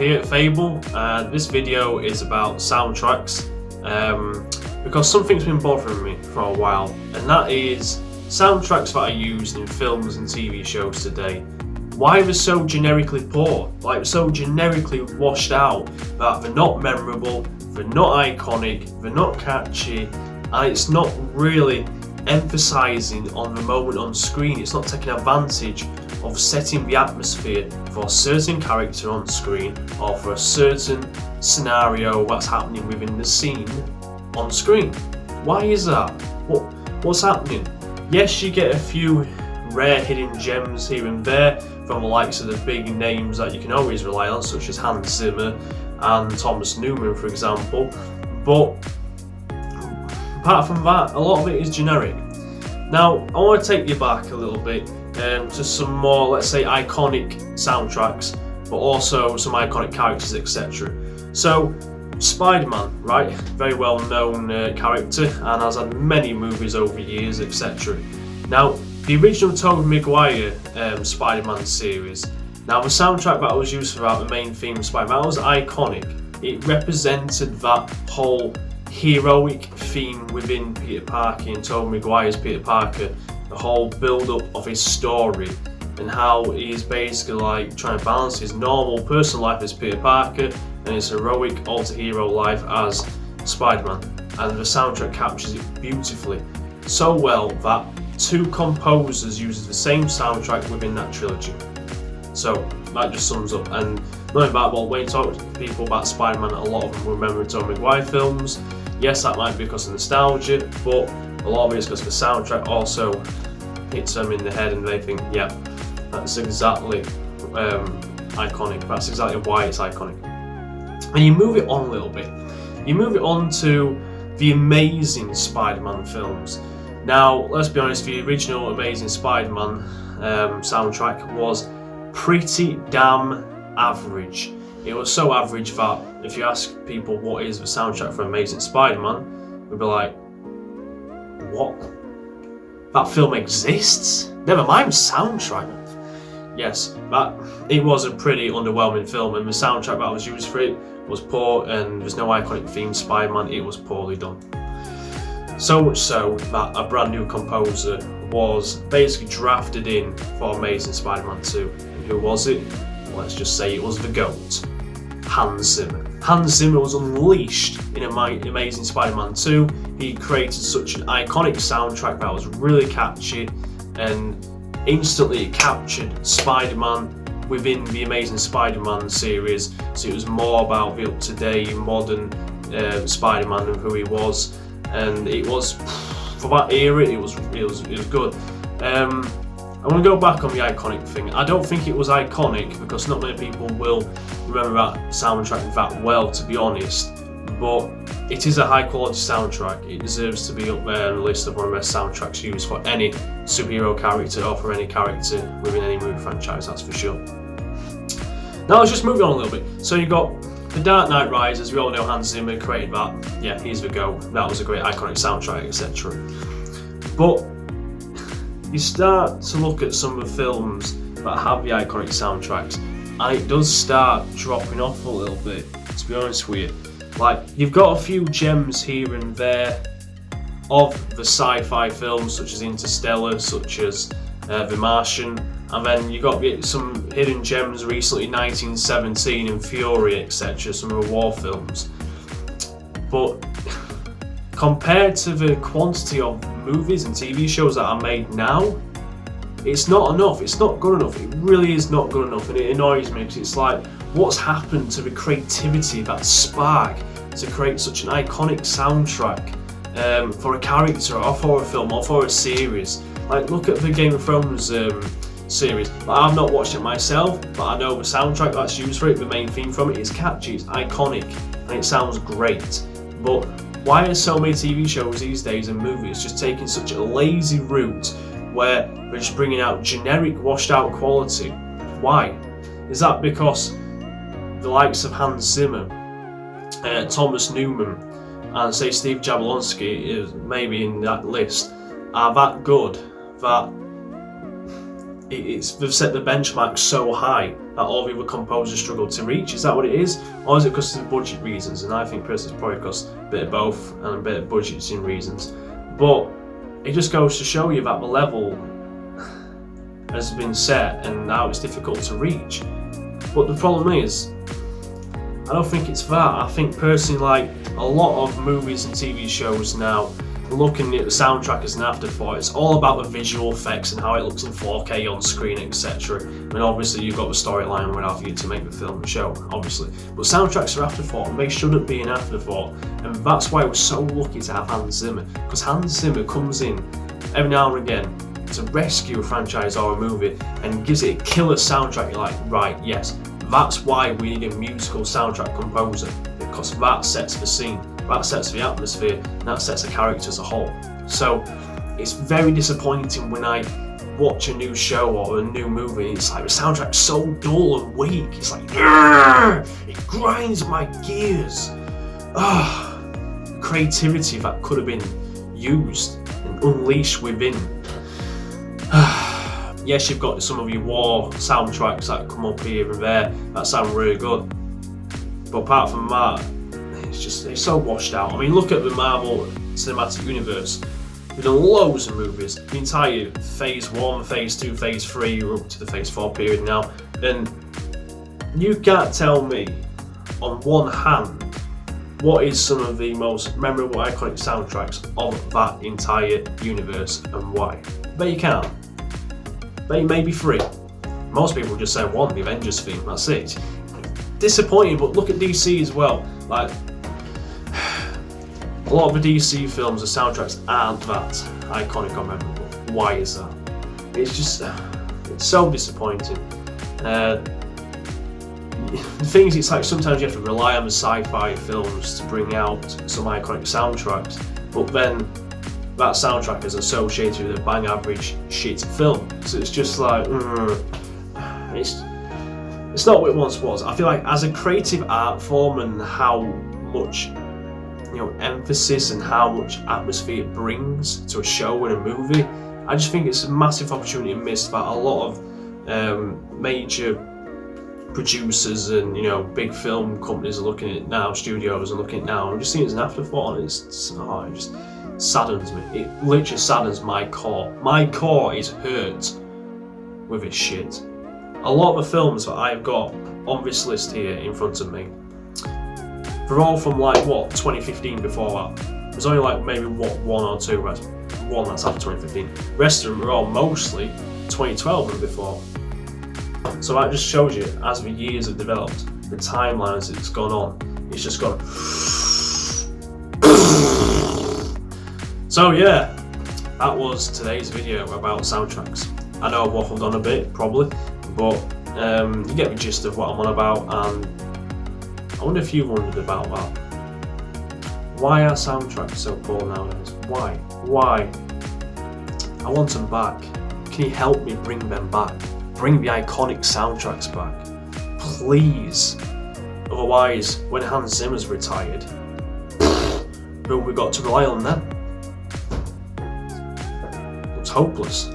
here at Fable, and this video is about soundtracks because something's been bothering me for a while, and that is soundtracks that are used in films and TV shows today. Why they're so generically poor, like so generically washed out, that they're not memorable, they're not iconic, they're not catchy, and it's not really emphasising on the moment on screen. It's not taking advantage of setting the atmosphere for a certain character on screen or for a certain scenario that's happening within the scene on screen. Why is that? What's happening? Yes, you get a few rare hidden gems here and there from the likes of the big names that you can always rely on, such as Hans Zimmer and Thomas Newman, for example, but apart from that, a lot of it is generic. Now, I want to take you back a little bit to some more, let's say, iconic soundtracks, but also some iconic characters, etc. So, Spider-Man, right? Very well-known character, and has had many movies over years, etc. Now, the original Tobey Maguire Spider-Man series. Now, the soundtrack that was used throughout the main theme of Spider-Man was iconic. It represented that whole heroic theme within Peter Parker and Tobey Maguire's Peter Parker, the whole build-up of his story and how he's basically like trying to balance his normal personal life as Peter Parker and his heroic alter hero life as Spider-Man. And the soundtrack captures it beautifully, so well that two composers use the same soundtrack within that trilogy. So that just sums up. And knowing that, well, when you talk to people about Spider-Man, a lot of them remember Tobey Maguire films. Yes, that might be because of nostalgia, but a lot of it is because the soundtrack also hits them in the head and they think, yeah, that's exactly iconic. That's exactly why it's iconic. And you move it on a little bit. You move it on to the Amazing Spider-Man films. Now, let's be honest, the original Amazing Spider-Man soundtrack was pretty damn average. It was so average that if you ask people what is the soundtrack for Amazing Spider-Man, we'd be like, what? That film exists? Never mind the soundtrack. Yes, but it was a pretty underwhelming film, and the soundtrack that was used for it was poor, and there's no iconic theme Spider-Man. It was poorly done. So much so that a brand new composer was basically drafted in for Amazing Spider-Man 2. And who was it? Let's just say it was the GOAT, Hans Zimmer. Hans Zimmer was unleashed in Amazing Spider-Man 2. He created such an iconic soundtrack that was really catchy, and instantly it captured Spider-Man within the Amazing Spider-Man series. So it was more about the up-to-date, modern Spider-Man and who he was, and it was, for that era, it was good. I want to go back on the iconic thing. I don't think it was iconic because not many people will remember that soundtrack that well, to be honest, but it is a high quality soundtrack. It deserves to be up there on the list of one of the best soundtracks used for any superhero character or for any character within any movie franchise, that's for sure. Now let's just move on a little bit. So you got The Dark Knight Rises. We all know Hans Zimmer created that. Yeah, he's the GOAT. That was a great iconic soundtrack, etc. But you start to look at some of the films that have the iconic soundtracks, and it does start dropping off a little bit, to be honest with you. Like, you've got a few gems here and there of the sci-fi films, such as Interstellar, such as The Martian, and then you got some hidden gems recently, 1917 and Fury, etc., some of the war films. But compared to the quantity of movies and TV shows that are made now, it's not enough. It's not good enough. It really is not good enough, and it annoys me because it's like, what's happened to the creativity, that spark, to create such an iconic soundtrack for a character or for a film or for a series? Like, look at the Game of Thrones series. I've not watched it myself, but I know the soundtrack that's used for it, the main theme from it, is catchy, it's iconic, and it sounds great. But why are so many TV shows these days and movies just taking such a lazy route where they're just bringing out generic, washed out quality? Why? Is that because the likes of Hans Zimmer, Thomas Newman, and say Steve Jablonsky is maybe in that list, are that good that they've set the benchmark so high that all the other composers struggle to reach. Is that what it is? Or is it because of budget reasons? And I think personally it's probably because a bit of both and a bit of budgeting reasons. But it just goes to show you that the level has been set and now it's difficult to reach. But the problem is, I don't think it's that. I think personally, like a lot of movies and TV shows now, looking at the soundtrack as an afterthought. It's all about the visual effects and how it looks in 4K on screen, etc. And obviously you've got the storyline what have you to make the film and show, obviously. But soundtracks are afterthought and they shouldn't be an afterthought. And that's why we're so lucky to have Hans Zimmer. Because Hans Zimmer comes in every now and again to rescue a franchise or a movie and gives it a killer soundtrack. You're like, right, yes, that's why we need a musical soundtrack composer. Because that sets the scene. That sets the atmosphere, and that sets the character as a whole. So it's very disappointing when I watch a new show or a new movie and it's like the soundtrack's so dull and weak. It's like, it grinds my gears. Creativity that could have been used and unleashed within. Yes, you've got some of your war soundtracks that come up here and there that sound really good. But apart from that, it's so washed out. I mean, look at the Marvel Cinematic Universe. We've done loads of movies. The entire Phase 1, Phase 2, Phase 3, we're up to the Phase 4 period now. And you can't tell me, on one hand, what is some of the most memorable, iconic soundtracks of that entire universe and why. But you can't. Maybe 3. Most people just say 1, the Avengers theme, that's it. Disappointing, but look at DC as well. Like, a lot of the DC films, the soundtracks aren't that iconic or memorable. Why is that? It's just, it's so disappointing. The thing is, it's like sometimes you have to rely on the sci-fi films to bring out some iconic soundtracks, but then that soundtrack is associated with a bang average shit film. So it's just like, it's not what it once was. I feel like as a creative art form and how much emphasis and how much atmosphere it brings to a show and a movie, I just think it's a massive opportunity missed that a lot of major producers and big film companies are looking at it now, studios are looking at it now, and just seeing it as an afterthought, and it just saddens me. It literally saddens my core. My core is hurt with this shit. A lot of the films that I've got on this list here in front of me, they're all from 2015 before that. There's only maybe 1 or 2, one that's after 2015. The rest of them are all mostly 2012 and before. So that just shows you, as the years have developed, the timeline as it's gone on, it's just gone. So yeah, that was today's video about soundtracks. I know I've waffled on a bit, probably, but you get the gist of what I'm on about, and I wonder if you wondered about that. Why are soundtracks so poor nowadays? Why? I want them back. Can you help me bring them back? Bring the iconic soundtracks back, please. Otherwise, when Hans Zimmer's retired, who have we got to rely on then? It's hopeless.